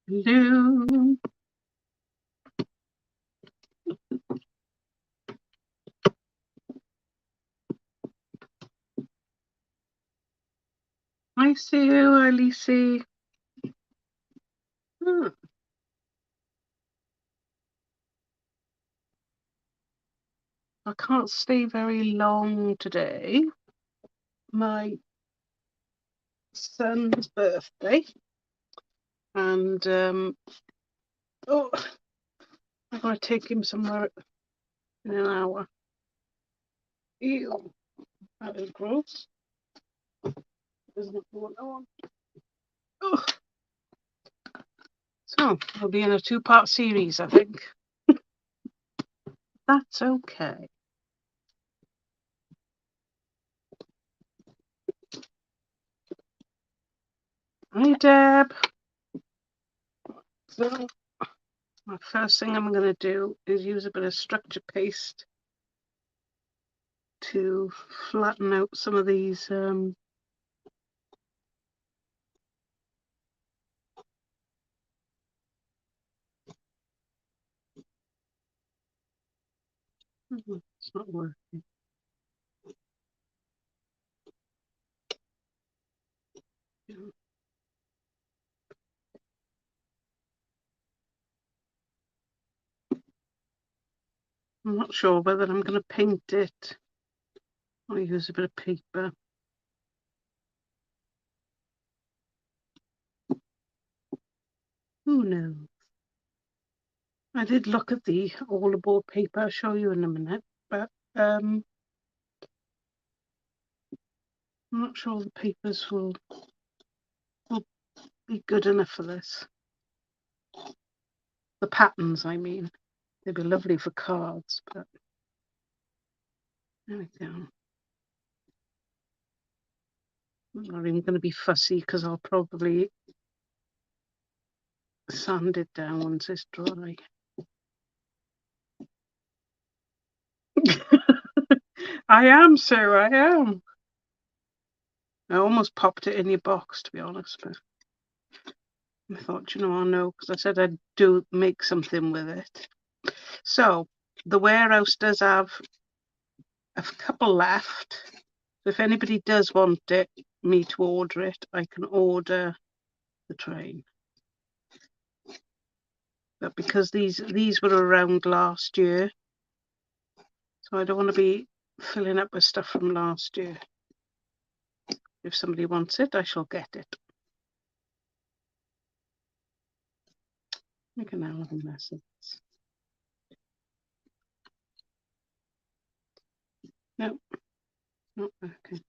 Hello. Hi, Sue. Hi, Lucy. Hmm. I can't stay very long today. My son's birthday, and oh, I'm going to take him somewhere in an hour. Ew, that is gross. Isn't what I want. Oh. So I'll be in a two-part series, I think. That's okay. Hi, Deb. So the first thing I'm going to do is use a bit of structure paste to flatten out some of these it's not working. I'm not sure whether I'm going to paint it or use a bit of paper. Who knows? I did look at the all aboard paper. I'll show you in a minute, but I'm not sure the papers will be good enough for this. The patterns, I mean. They'd be lovely for cards, but there we go. I'm not even going to be fussy because I'll probably sand it down once it's dry. I am, Sue, I am. I almost popped it in your box, to be honest, but I thought, you know, I know, because I said I'd do make something with it. So the warehouse does have a couple left. If anybody does want me to order it, I can order the train. But because these were around last year, so I don't want to be filling up with stuff from last year. If somebody wants it, I shall get it. I can now have a mess of this. No, not working.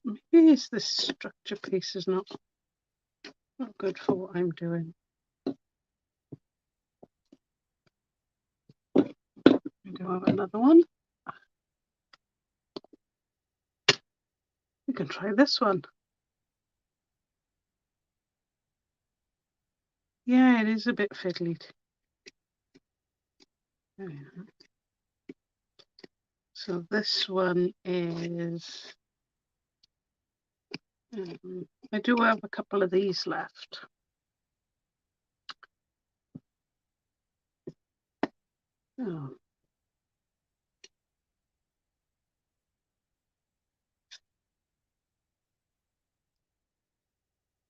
Maybe it's this structure piece is not good for what I'm doing. I do have another one. We can try this one. Yeah, it is a bit fiddly. There we are. So this one is, I do have a couple of these left. Oh.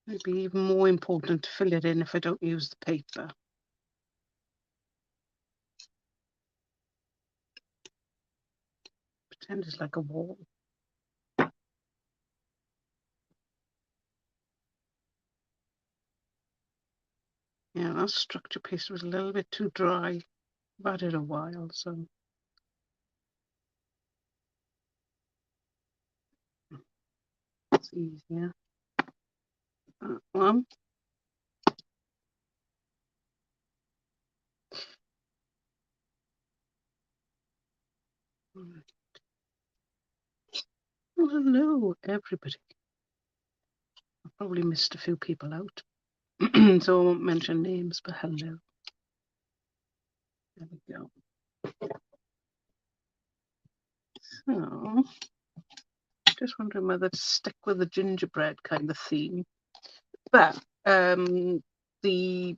It'd be even more important to fill it in if I don't use the paper. Pretend it's like a wall. Yeah, that structure piece was a little bit too dry. I've had it a while, so. It's easier. That one. Oh, hello, everybody. I probably missed a few people out, so I won't mention names, but hello. There we go. So, just wondering whether to stick with the gingerbread kind of theme. But the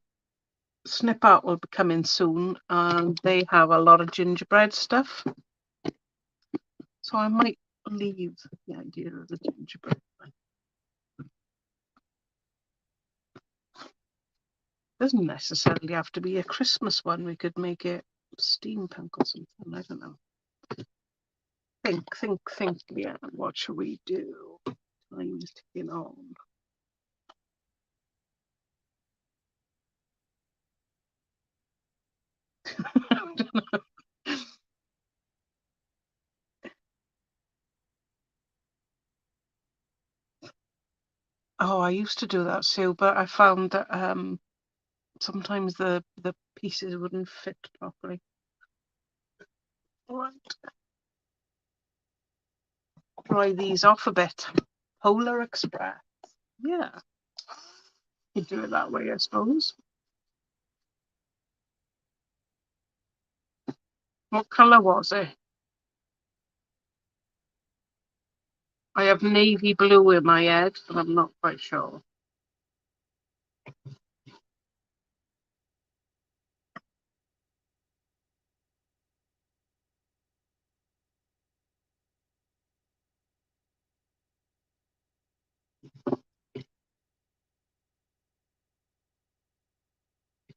snip art will be coming soon, and they have a lot of gingerbread stuff. So I might leave the idea of the gingerbread. Doesn't necessarily have to be a Christmas one. We could make it steampunk or something. I don't know. Think. Yeah, what should we do? Time is ticking on. I don't know. Oh, I used to do that too, but I found that sometimes the pieces wouldn't fit properly. Right. Dry these off a bit. Polar Express. Yeah. You do it that way, I suppose. What colour was it? I have navy blue in my head, but I'm not quite sure.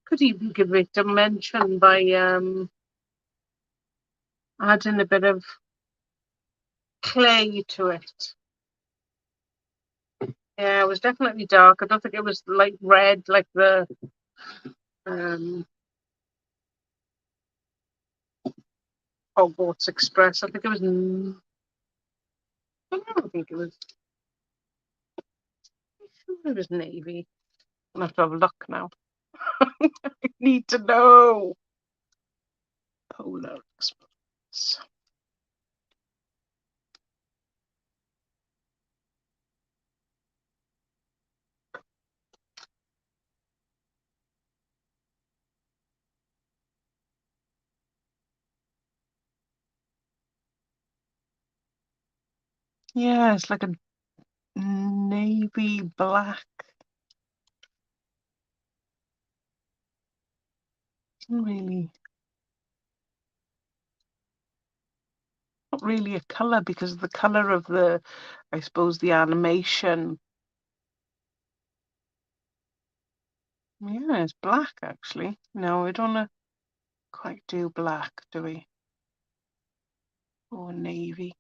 Could even give it dimension by adding a bit of clay to it. Yeah, it was definitely dark. I don't think it was like red like the Hogwarts Express. I think it was. I don't think it was. It was navy. I have to have a look now. I need to know. Polar Express. Yeah, it's like a navy black. Really, not really a colour because the colour of the, I suppose, the animation. Yeah, it's black actually. No, we don't quite do black, do we? Or navy.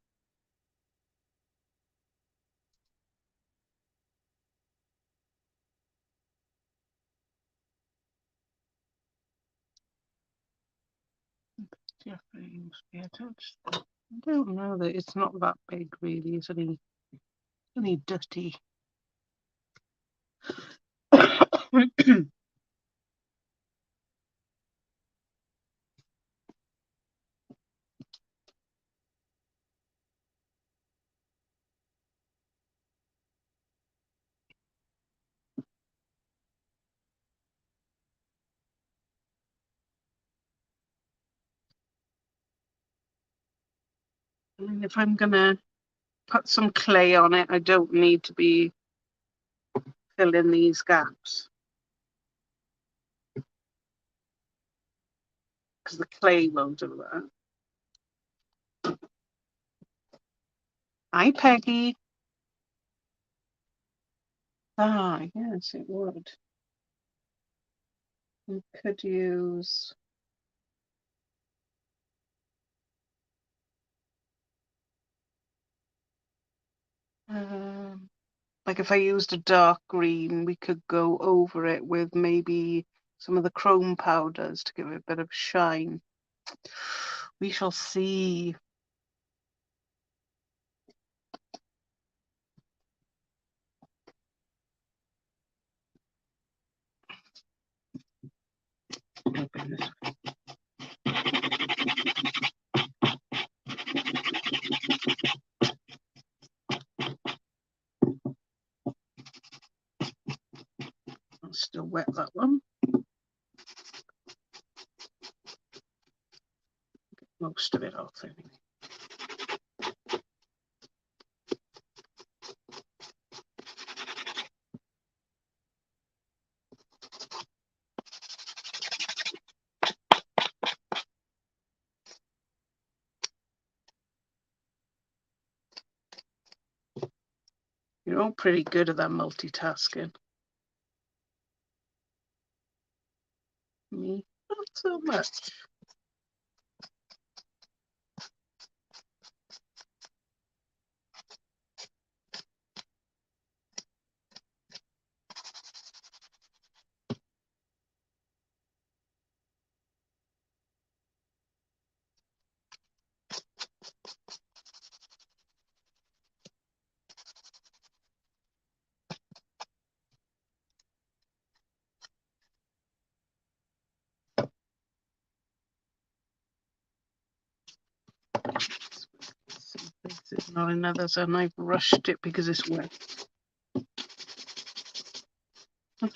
Definitely must be attached. I don't know that it's not that big really. It's only dirty. I mean, if I'm gonna put some clay on it, I don't need to be filling these gaps because the clay will do that. Hi, Peggy. Ah, yes, it would. We could use. Like if I used a dark green, we could go over it with maybe some of the chrome powders to give it a bit of shine. We shall see. Oh, goodness. I'll still wet that one. Most of it off anyway. You're all pretty good at that multitasking. Me, not so much. Some places, not in others, and I've rushed it because it's wet.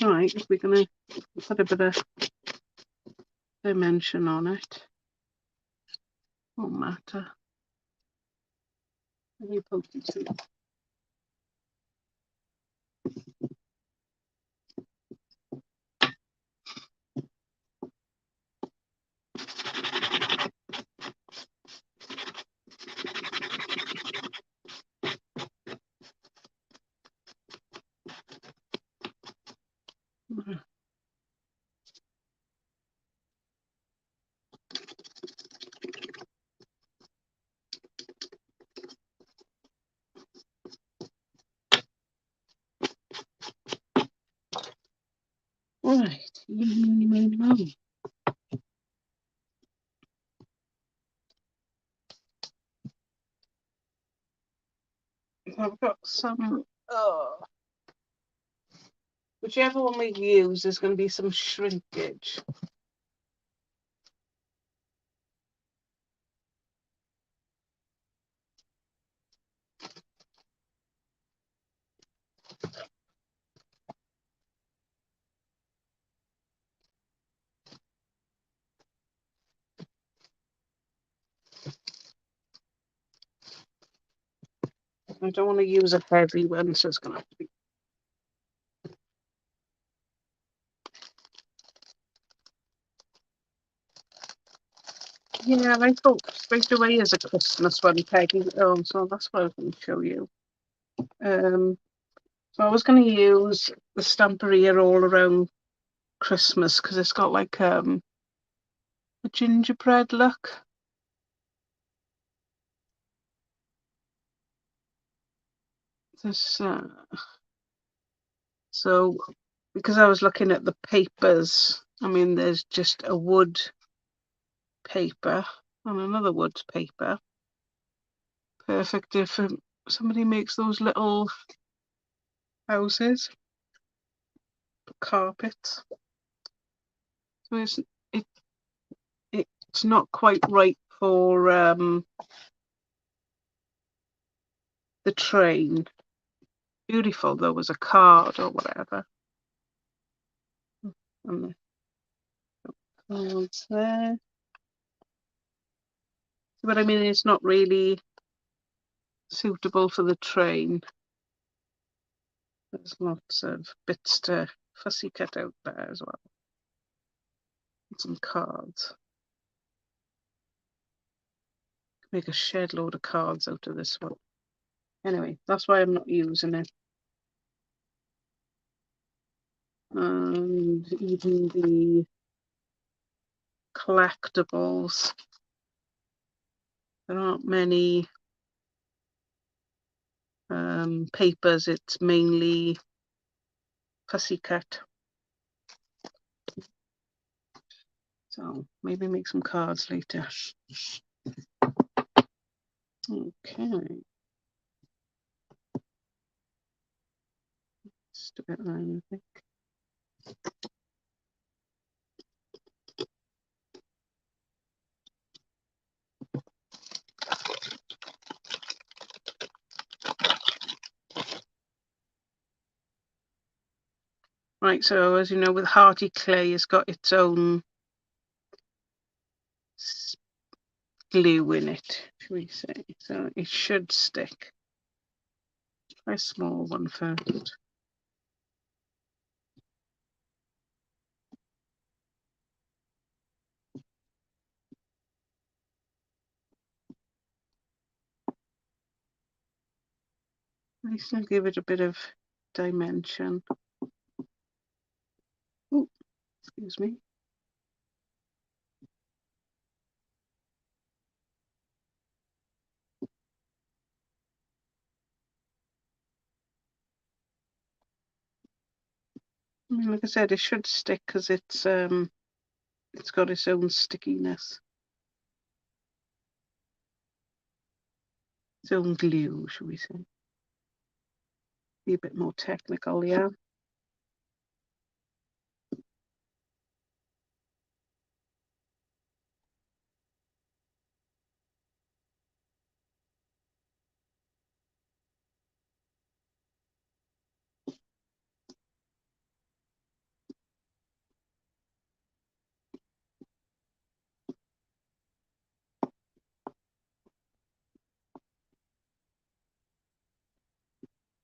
Alright, we're going to put a bit of dimension on it. Won't matter. Let me poke it through. Right, I've got some, whichever one we use, there's going to be some shrinkage. I don't want to use a heavy one, so it's going to have to be. Yeah, I thought straight away as a Christmas one, Peggy. Oh, so that's what I was going to show you. So I was going to use the Stamperia all around Christmas because it's got like a gingerbread look. This, so because I was looking at the papers, I mean, there's just a wood paper and another wood paper. Perfect if somebody makes those little houses, carpets. So it's not quite right for the train. Beautiful though, as a card or whatever. And the cards there. But I mean, it's not really suitable for the train. There's lots of bits to fussy cut out there as well. And some cards. Make a shed load of cards out of this one. Anyway, that's why I'm not using it. And even the collectibles, there aren't many papers. It's mainly fussy cut. So maybe make some cards later. Okay. Just a bit around, I think. Right, so as you know, with Hearty clay, it's got its own glue in it, shall we say. So it should stick. Try a small one first. At least I'll give it a bit of dimension. Oh, excuse me. I mean, like I said, it should stick because it's got its own stickiness, its own glue, shall we say? Be a bit more technical, yeah.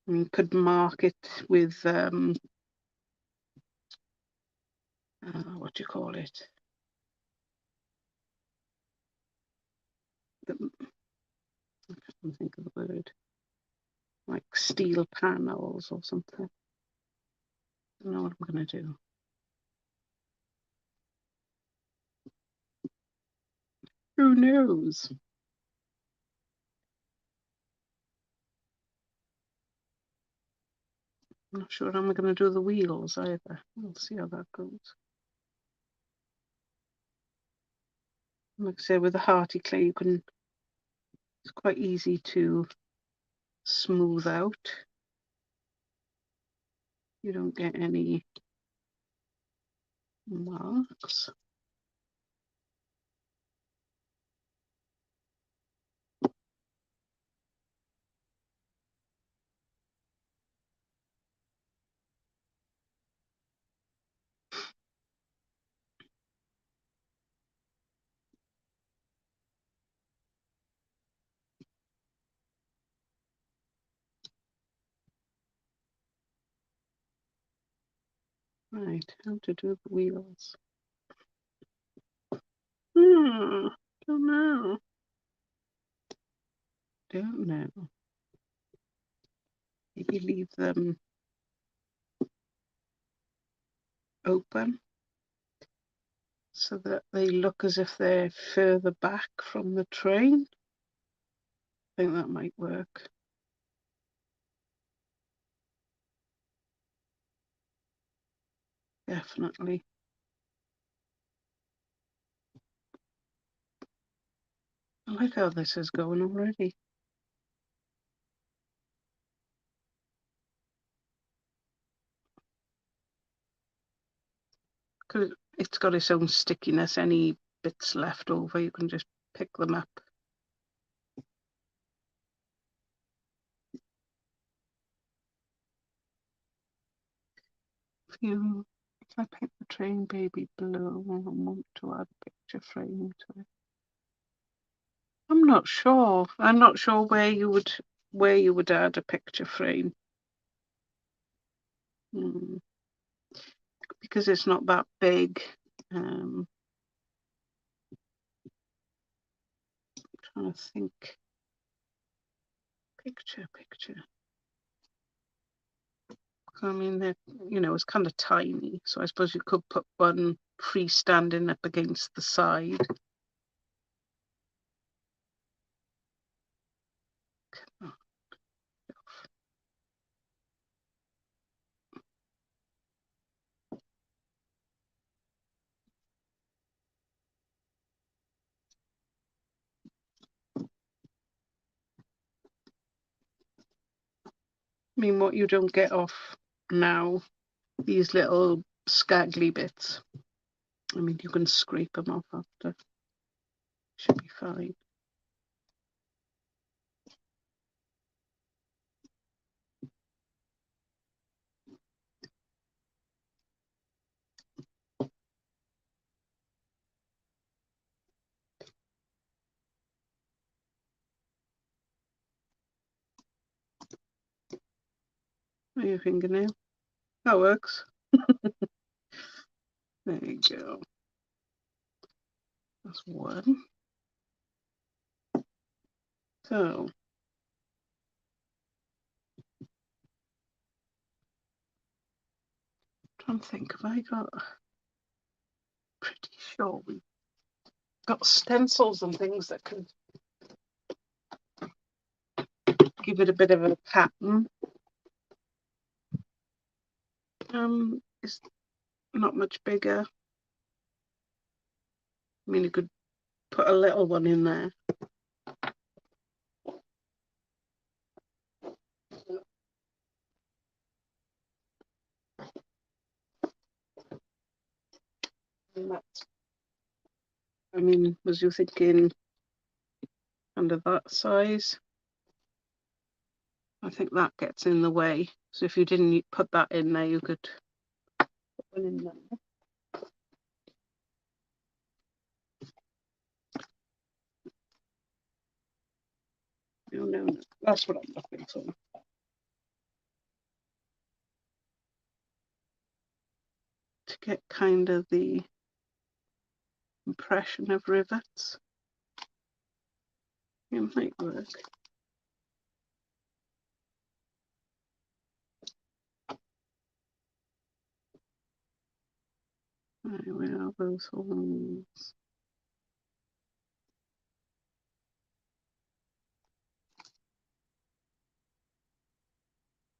And you could mark it with what do you call it? I can't think of the word. Like steel panels or something. I don't know what I'm going to do. Who knows? I'm not sure how I'm going to do the wheels either. We'll see how that goes. Like I say, with the hearty clay, it's quite easy to smooth out. You don't get any marks. Right, how to do the wheels. Don't know. Don't know. Maybe leave them open so that they look as if they're further back from the train. I think that might work. Definitely. I like how this is going already. Because it's got its own stickiness. Any bits left over, you can just pick them up. If I paint the train baby blue, I want to add a picture frame to it. I'm not sure. I'm not sure where you would add a picture frame. Because it's not that big. Trying to think. Picture. I mean, it's kind of tiny, so I suppose you could put one freestanding up against the side. Oh. I mean, what you don't get off now, these little scraggly bits. I mean, you can scrape them off after. Should be fine. Where your fingernail? That works. There you go. That's one. So trying to think, have I got... Pretty sure we've got stencils and things that can give it a bit of a pattern. It's not much bigger. I mean, you could put a little one in there. I mean, was you thinking under that size? I think that gets in the way. So if you didn't put that in there, you could put one in there. No, that's what I'm looking for. To get kind of the impression of rivets. It might work. Right, where are those holes?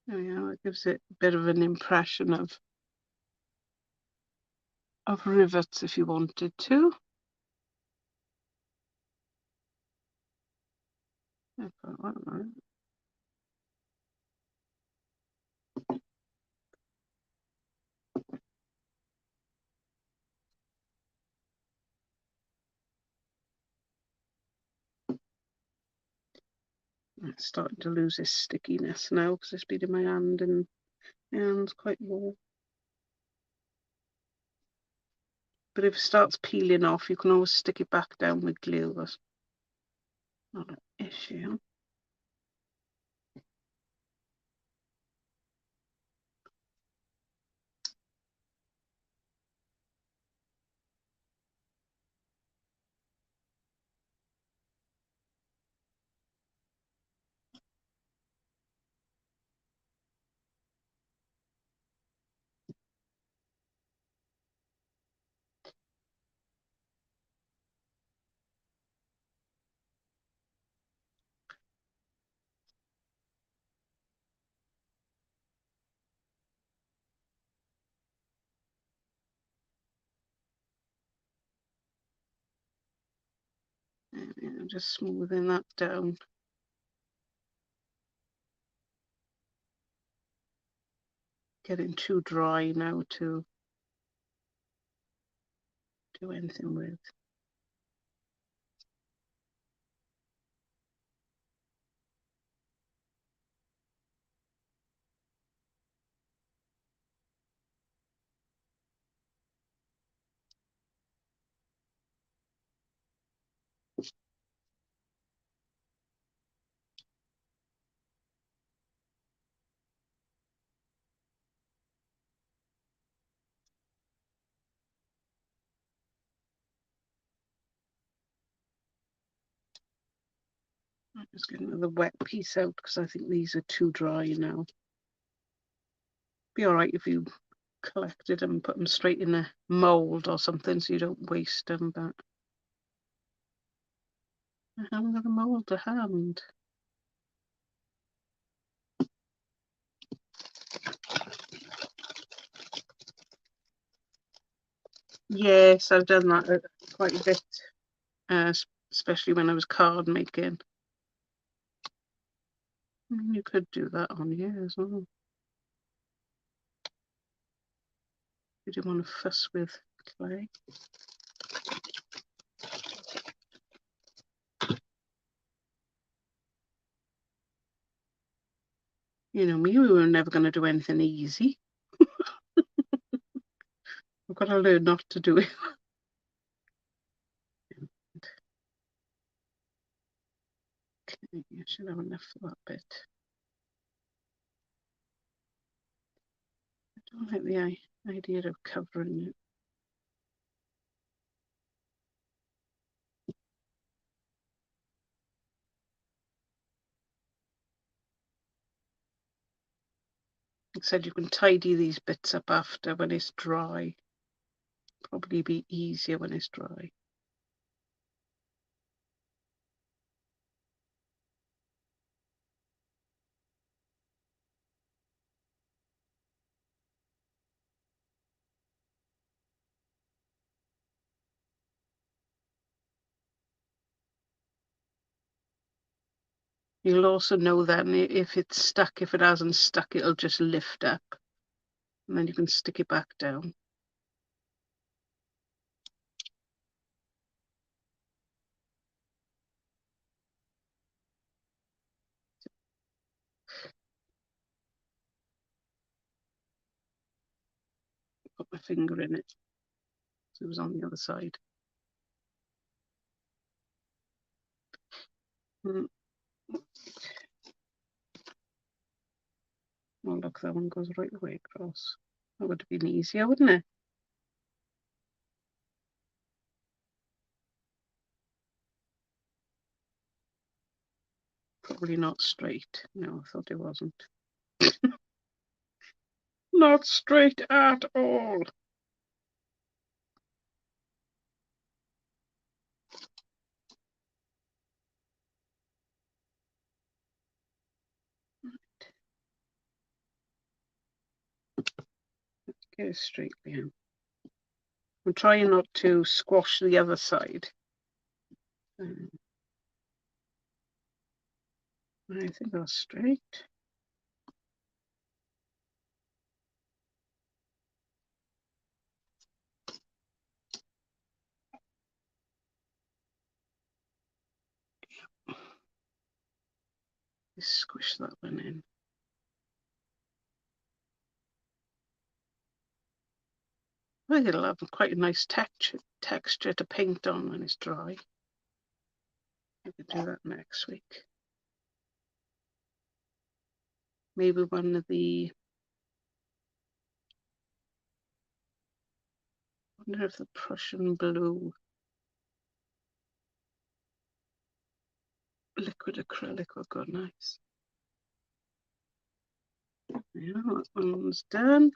There we are. It gives it a bit of an impression of rivets if you wanted to. I've got that right. It's starting to lose its stickiness now because it's been in my hand and my hand's quite warm. But if it starts peeling off, you can always stick it back down with glue. That's not an issue. I'm just smoothing that down. Getting too dry now to do anything with. I'm just getting another wet piece out because I think these are too dry now. Be all right if you collected them and put them straight in a mould or something so you don't waste them, but I haven't got a mould to hand. Yes, I've done that quite a bit, especially when I was card making. You could do that on here as well. You didn't want to fuss with clay. You know me, we were never going to do anything easy. I've got to learn not to do it. Okay, I should have enough for that bit. I don't like the idea of covering it. I said you can tidy these bits up after when it's dry. Probably be easier when it's dry. You'll also know then if it's stuck. If it hasn't stuck, it'll just lift up. And then you can stick it back down. Put my finger in it. So it was on the other side. Oh, look, that one goes right the way across. That would have been easier, wouldn't it? Probably not straight. No, I thought it wasn't. Not straight at all. Get it straight down. I'm trying not to squash the other side. I think that's straight. Just squish that one in. I think it'll have quite a nice texture to paint on when it's dry. I could do that next week. Maybe one of the... I wonder if the Prussian blue liquid acrylic will go nice. Yeah, that one's done.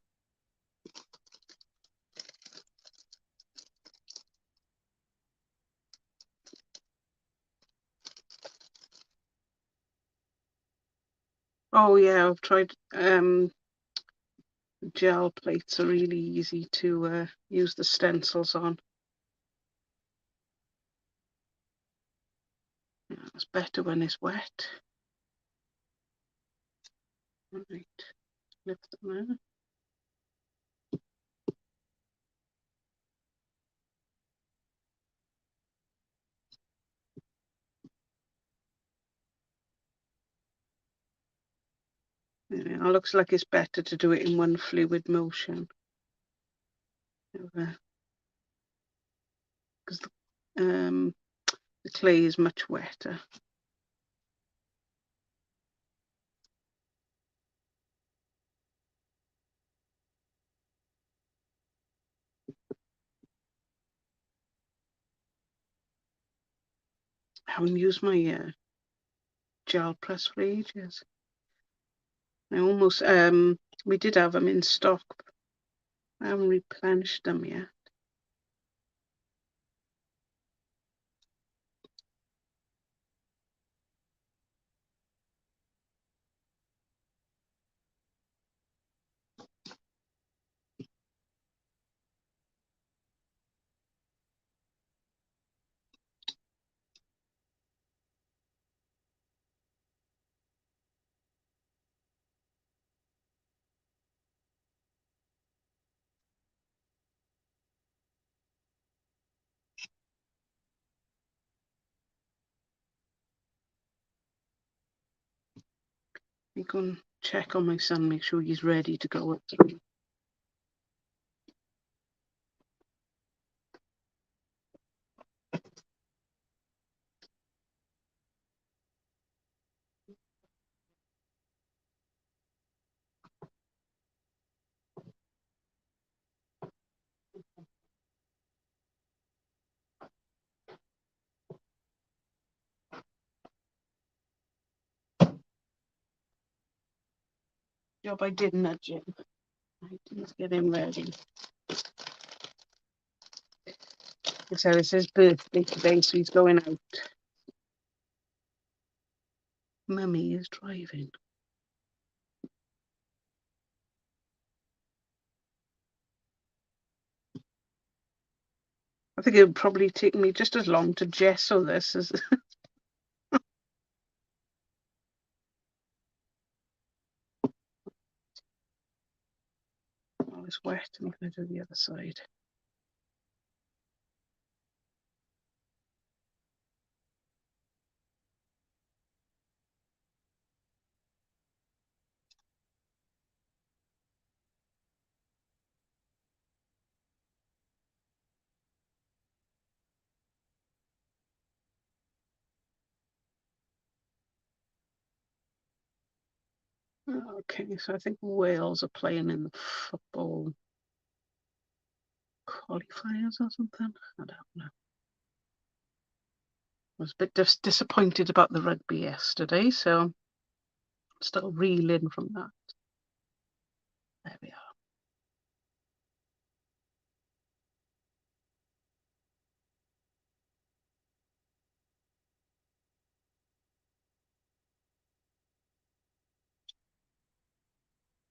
Oh yeah, I've tried gel plates are really easy to use the stencils on. Yeah, it's better when it's wet. Right, lift them out. Yeah, it looks like it's better to do it in one fluid motion. Because the clay is much wetter. I haven't used my gel press for ages. I almost we did have them in stock. I haven't replenished them yet. I'm going to check on my son, make sure he's ready to go up through. Job I did nudge him. I didn't get him ready. So it's his birthday today, so he's going out. Mummy is driving. I think it would probably take me just as long to gesso this as oh, it's wet. I'm going to do the other side. Okay, so I think Wales are playing in the football qualifiers or something. I don't know. I was a bit disappointed about the rugby yesterday, so I'm still reeling from that. There we are.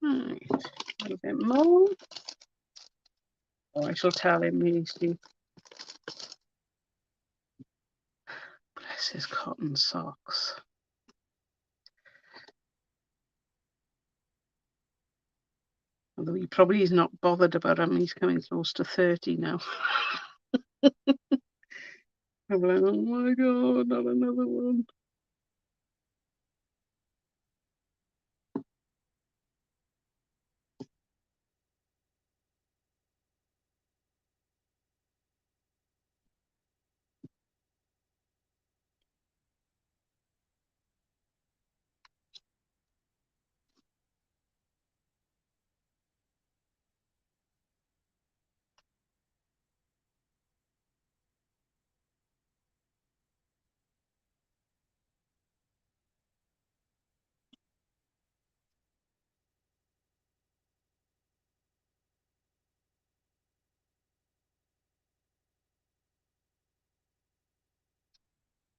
Right, a little bit more. Oh, I shall tell him easily. Bless his cotton socks. Although he probably is not bothered about him, he's coming close to 30 now. I'm like, oh my god, not another one.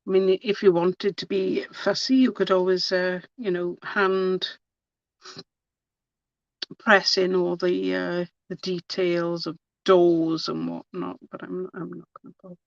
I mean, if you wanted to be fussy, you could always, hand press in all the details of doors and whatnot. But I'm not going to bother.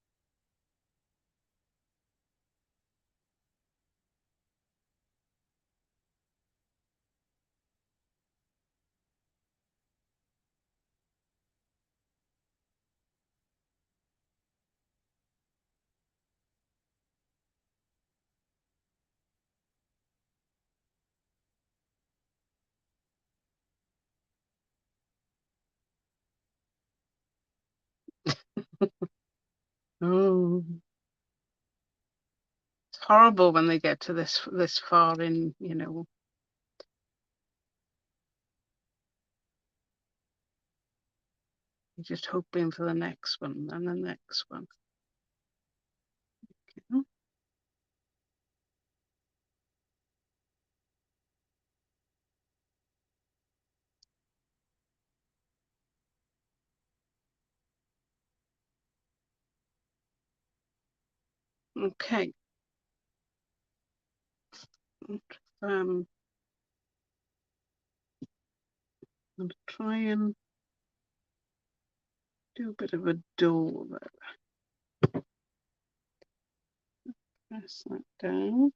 Oh, it's horrible when they get to this far in. You're just hoping for the next one and the next one. Okay. I'm going to try and do a bit of a door there. Press that down.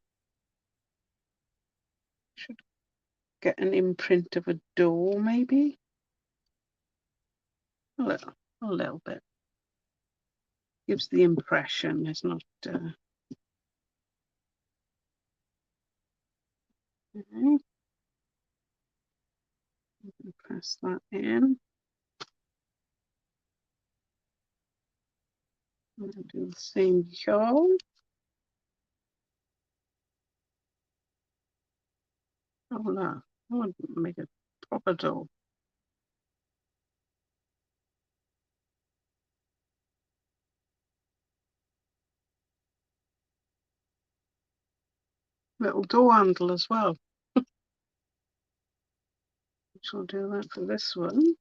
Should get an imprint of a door, maybe. A little bit. Gives the impression it's not. Okay. Press that in. I'm going to do the same shawl. Oh no, I want to make a proper door. Little door handle as well. which I'll do that for this one.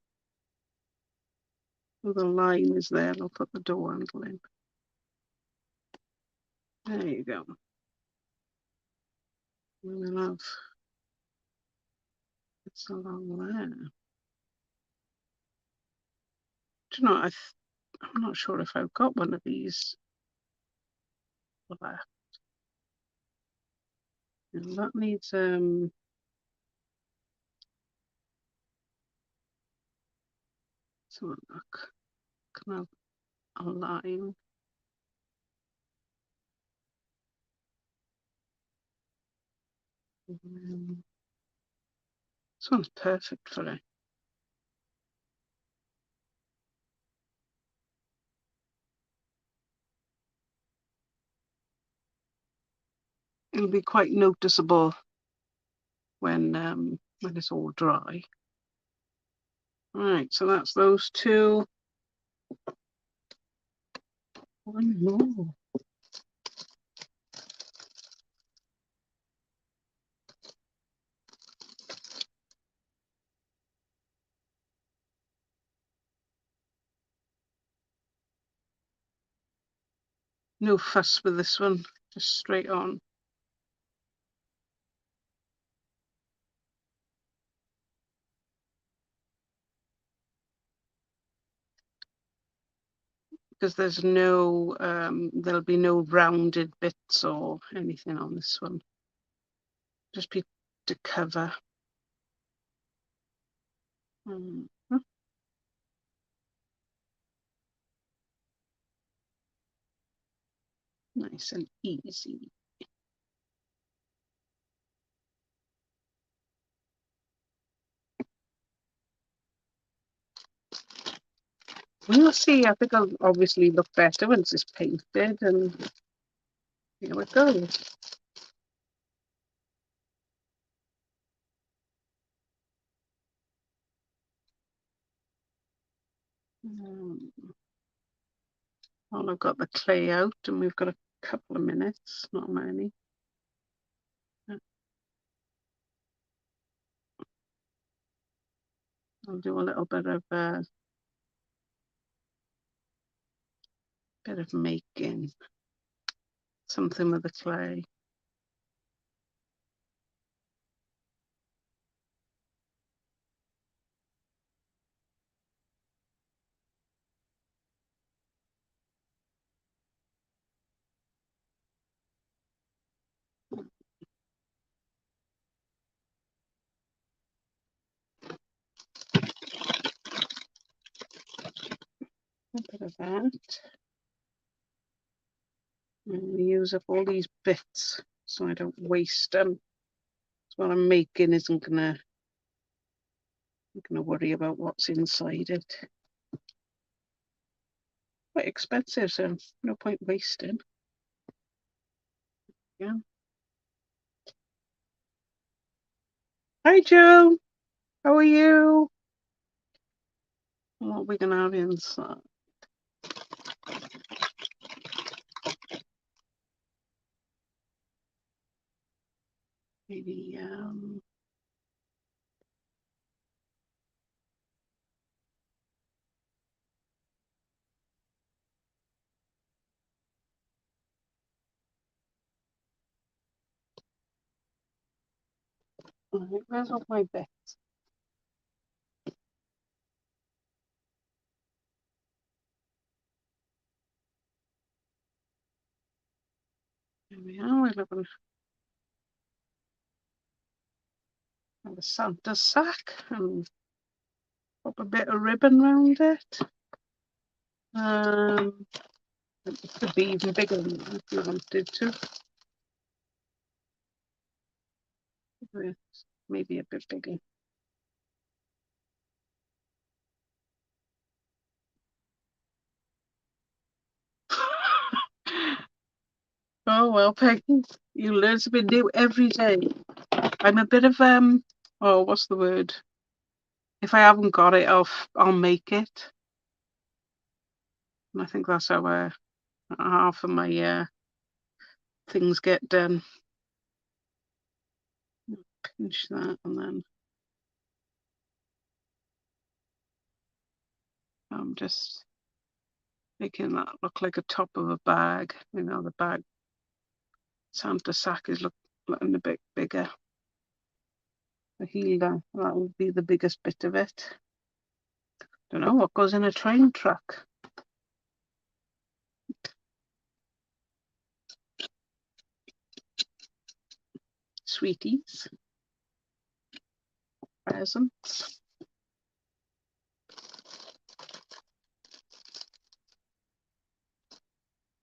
Well, the line is there, and I'll put the door handle in. There you go. And we'll have it's along there. Do you know, I'm not sure if I've got one of these left. And that needs let's have a look. Can have a line. This one's perfect for it. It'll be quite noticeable when it's all dry. Right, so that's those two. One more. No fuss with this one, just straight on. Because there's no, there'll be no rounded bits or anything on this one. Just be to cover. Nice and easy. We'll see. I think it'll obviously look better once it's painted, and here it goes. Well, I've got the clay out, and we've got a couple of minutes, not many. I'll do a little bit of making, something with the clay. A bit of that. And use up all these bits so I don't waste them. So what I'm making isn't gonna worry about what's inside it. Quite expensive, so no point wasting. Yeah. Hi Joe, how are you? What are we gonna have inside? Maybe right, where's all my bits? There we are. We'll have a Santa sack and pop a bit of ribbon around it. It could be even bigger than that if you wanted to. Maybe a bit bigger. Oh well, Peggy, you learn something new every day. I'm a bit of oh, what's the word? If I haven't got it, I'll make it. And I think that's how half of my things get done. Pinch that and then I'm just making that look like a top of a bag. You know, the bag Santa sack is looking a bit bigger. The heel, that will be the biggest bit of it. Don't know what goes in a train truck. Sweeties, presents.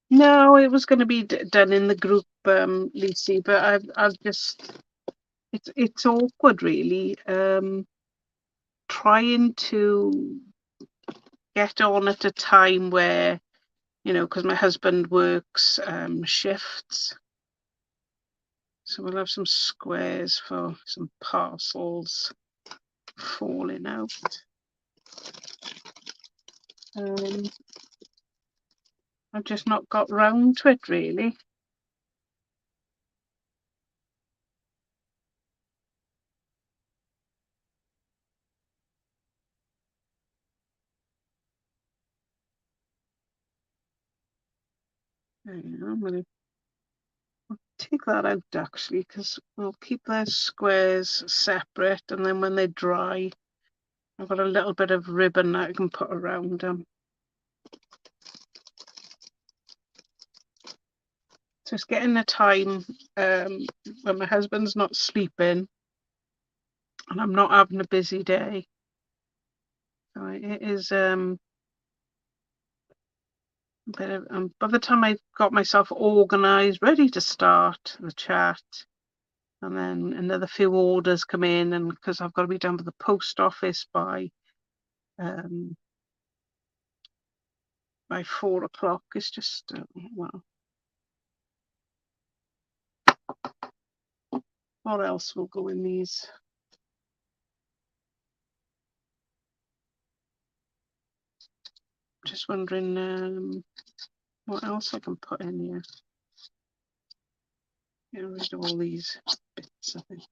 No, it was going to be done in the group, Lucy, but I've just it's awkward really. Trying to get on at a time where, you know, because my husband works shifts, so we'll have some squares for some parcels falling out. I've just not got round to it really. There you go. I'm going to take that out actually, because we'll keep their squares separate, and then when they dry, I've got a little bit of ribbon that I can put around them. So it's getting the time when my husband's not sleeping and I'm not having a busy day. So it is a bit of, by the time I got myself organised, ready to start the chat, and then another few orders come in, and because I've got to be down to the post office by 4 o'clock, it's just well, what else will go in these? Just wondering what else I can put in here. Get rid of all these bits, I think.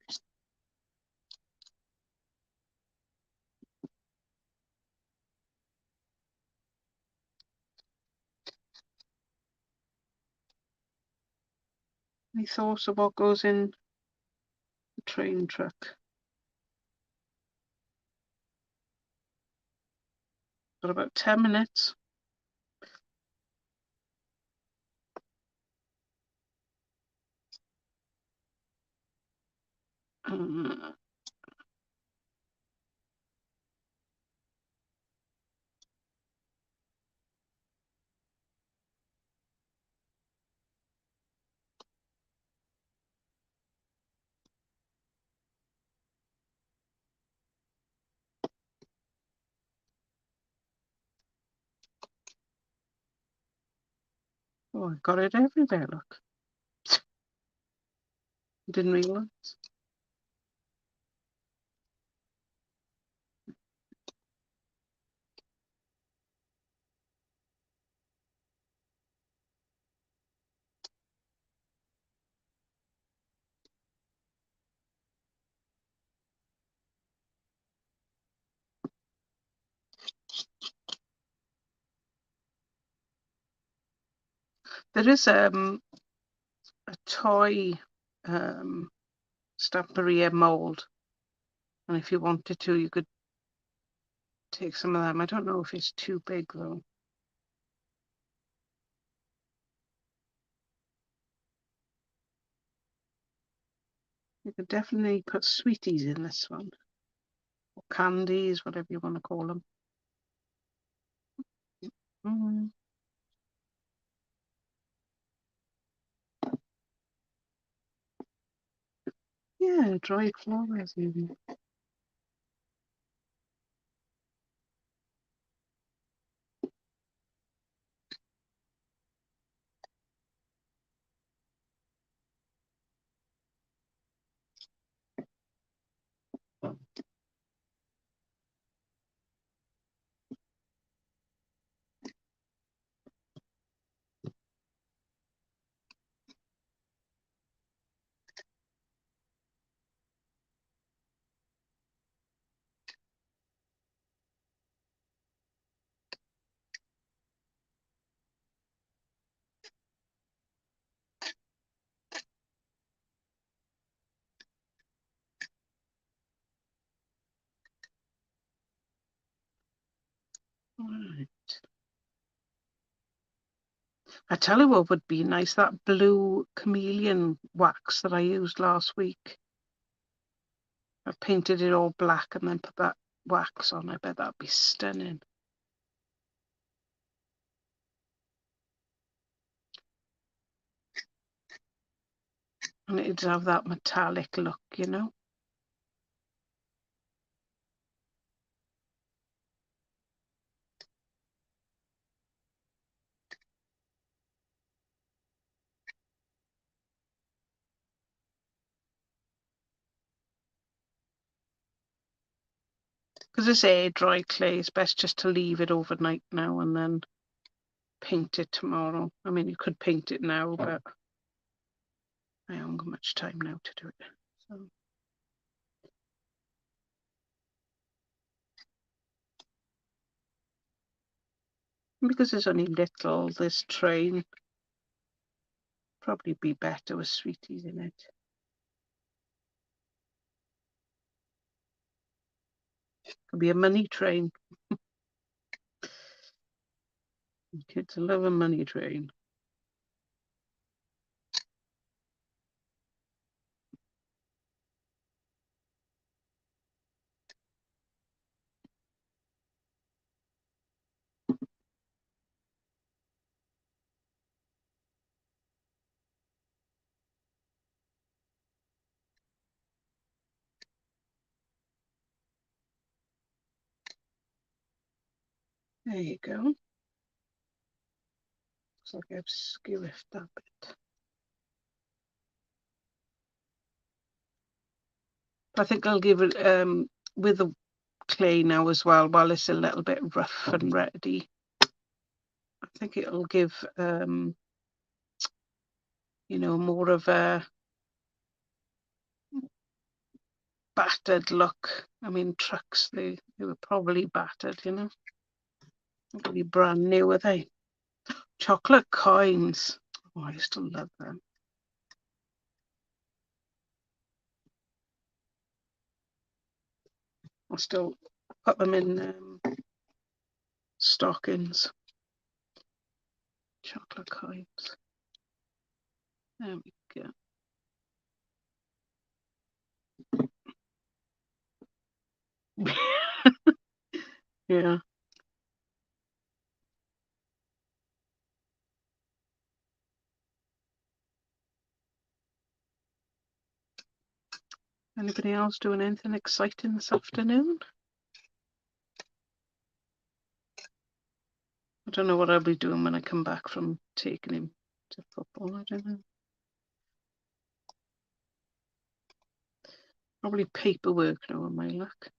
Any thoughts of what goes in the train truck? Got about 10 minutes. Uh, oh, I've got it everywhere, look. Didn't realise. There is a toy Stamperia mould, and if you wanted to, you could take some of them. I don't know if it's too big though. You could definitely put sweeties in this one, or candies, whatever you want to call them. Mm. Yeah, dried flowers even. Right. I tell you what would be nice, that blue chameleon wax that I used last week. I painted it all black and then put that wax on. I bet that'd be stunning. And it'd have that metallic look, you know. Because it's air dry clay, it's best just to leave it overnight now and then paint it tomorrow. I mean, you could paint it now, but I haven't got much time now to do it. So. Because it's only little, this train probably be better with sweeties in it. Could be a money train. Kids love a money train. There you go. Looks like I've skewered that bit. I think I'll give it with the clay now as well, while it's a little bit rough and ready. I think it'll give you know, more of a battered look. I mean, trucks, they were probably battered, you know. They're gonna be brand new, are they? Chocolate coins. Oh, I used to love them. I'll still put them in stockings. Chocolate coins. There we go. Yeah. Anybody else doing anything exciting this afternoon? I don't know what I'll be doing when I come back from taking him to football. I don't know. Probably paperwork now on my luck.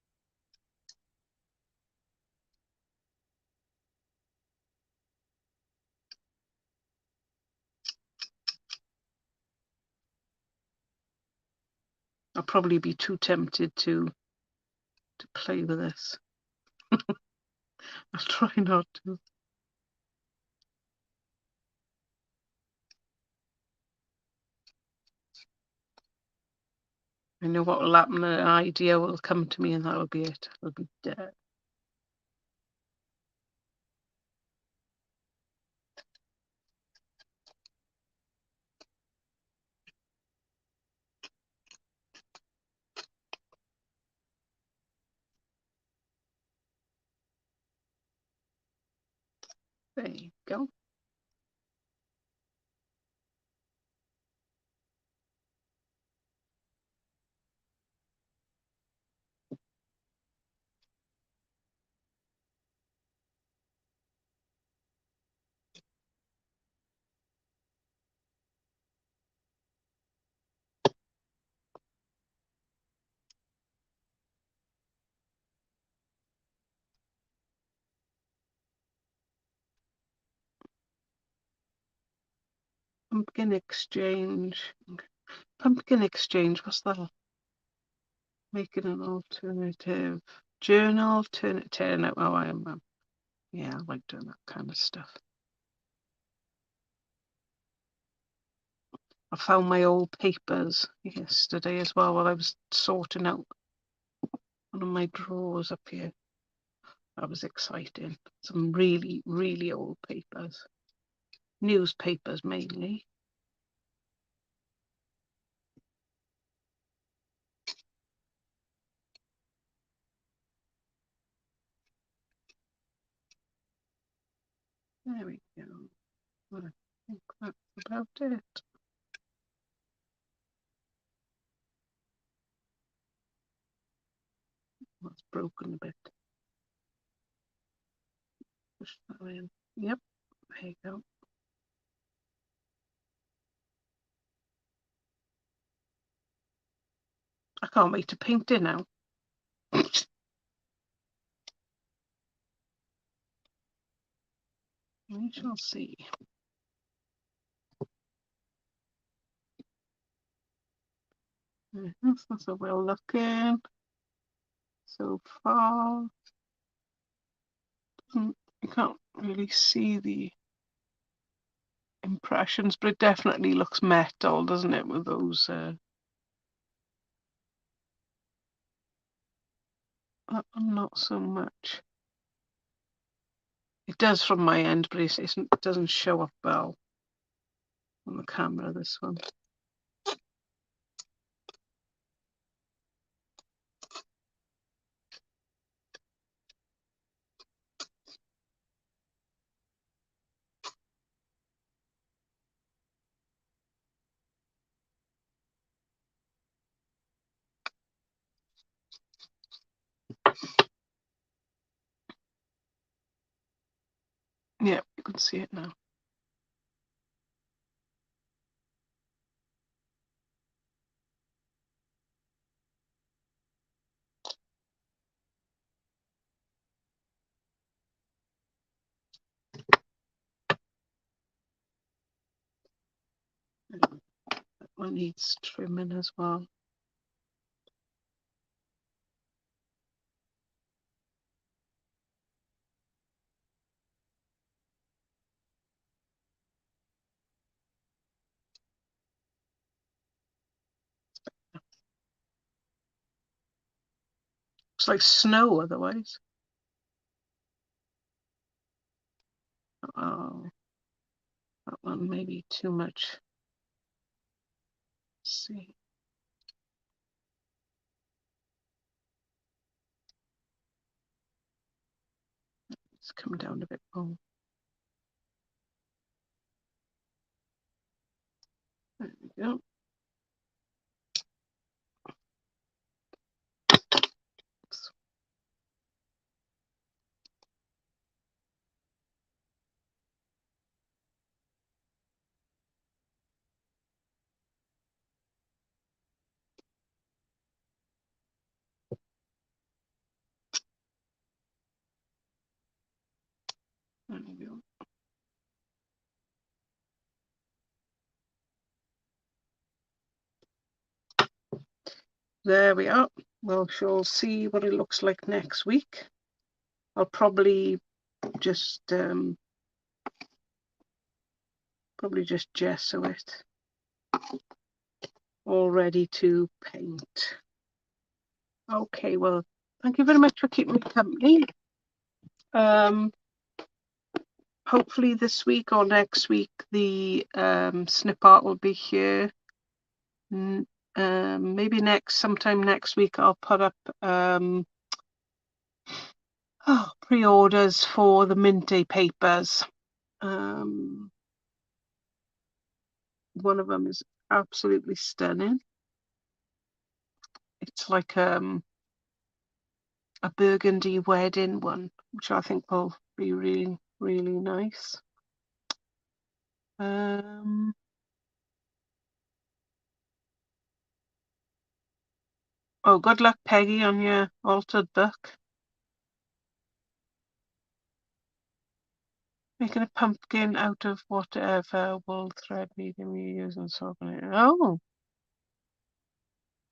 I'll probably be too tempted to play with this. I'll try not to. I know what will happen, an idea will come to me and that'll be it. I'll be dead. There you go. Pumpkin exchange. Pumpkin exchange, what's that? Making an alternative. Journal, turn it. Oh, I am. Yeah, I like doing that kind of stuff. I found my old papers yesterday as well while I was sorting out one of my drawers up here. That was exciting. Some really, really old papers. Newspapers mainly. There we go. Well, I think that's about it. That's broken a bit. Push that in. Yep, there you go. I can't wait to paint it now. We shall see. That's a well looking so far. You can't really see the impressions, but it definitely looks metal, doesn't it, with those that one not so much. It does from my end, but it doesn't show up well on the camera, this one. Yeah, you can see it now. That one needs trimming as well. It's like snow otherwise. Oh, that one maybe too much. Let's see. It's come down a bit more. There we go. There we go. There we are. Well, she'll see what it looks like next week. I'll probably just gesso it, all ready to paint. Okay, well, thank you very much for keeping me company. Hopefully this week or next week the snip art will be here. Maybe sometime next week I'll put up pre-orders for the Mint Day papers. One of them is absolutely stunning. It's like a burgundy wedding one, which I think will be really, really nice. Oh, good luck, Peggy, on your altered book. Making a pumpkin out of whatever wool thread medium you use and so on. Oh,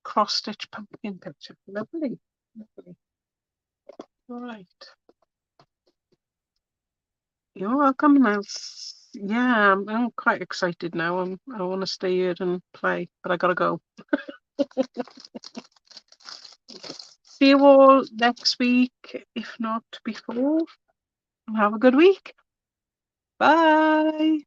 cross-stitch pumpkin picture. Lovely. Lovely. All right. You're welcome. Yeah, I'm quite excited now. I want to stay here and play, but I gotta go. See you all next week, if not before. Have a good week. Bye.